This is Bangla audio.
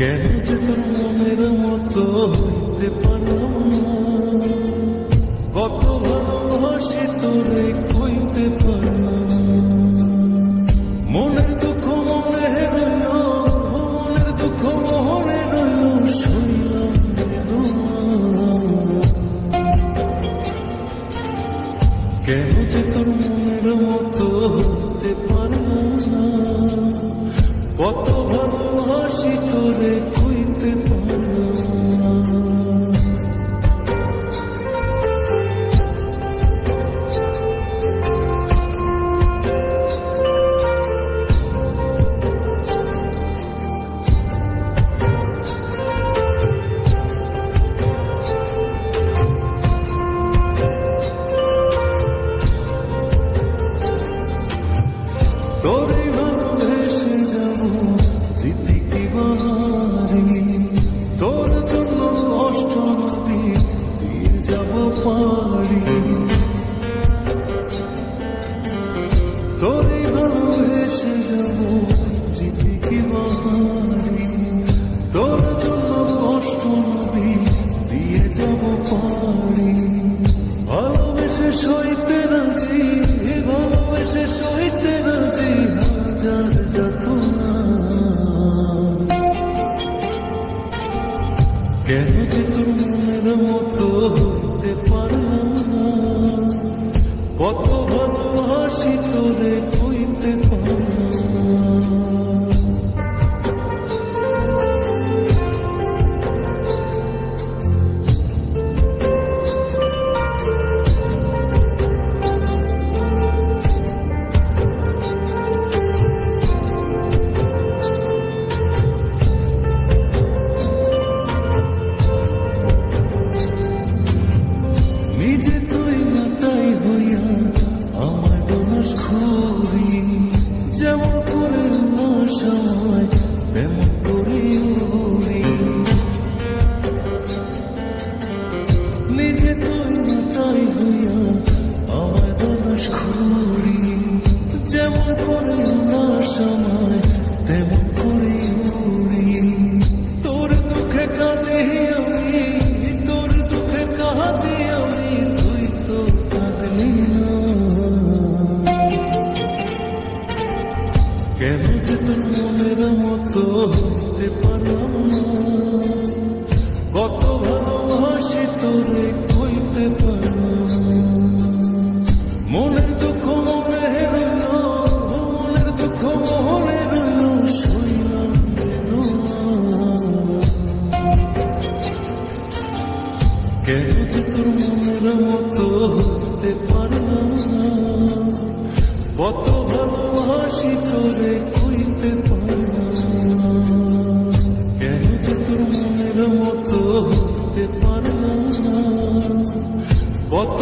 কেন যে তোর মনের মতো হইতে পারলাম না, কত ভালোবাসি তোরে কইতে পারলাম না। মনের দুঃখ মনে রইল, মনের দুঃখ মনে রইল, শুইলাম বেদনা। কেন যে তোর মনের মতো হইতে পারলাম না, কত ভালোবাসি তোরে কইতে পারলাম না। তোরে ভালোবেসে যাব জিতে কি বাহারি, তোর জন্য কষ্ট নদী দিয়ে যাব পাড়ি। তোরে ভালোবেসে যাব জিতে কি বাহারি, তোর জন্য কষ্ট নদী দিয়ে যাব পাড়ি। ভালোবেসে সইতে রাজি, ভালোবেসে সইতে রাজি হাজার যাতনা। কেন যে তোর মনের মতো হইতে পারলাম না, কত ভালোবাসি তোরে কইতে পারলাম না। নিজে তুই না তাই হইয়া আমার বনস ঘুরি, যেমন করে না সময় তেমন করে উড়ি। নিজে তুই না তাই হইয়া আমার বনস ঘুরি, যেমন করে না সময় তেমন করে উড়ি। তোর দুঃখে কাঁদে আমি, তোর দুঃখে কাঁদে আমি, তুই তো কাঁদলি না। কেন যে তোর মনের মতো হতে পারলাম না, কত ভালোবাসি তোরে কইতে পারলাম না। মনের দুঃখ মনে রইল, মনের দুঃখ মনে রইল, শুইলাম বেদনা। কেন যে তোর মনের মতো হতে পারলাম না, কত ভালোবাসি তোরে কইতে পারলাম না। কেন যে তোর মনের মতো হতে পারলাম না, কত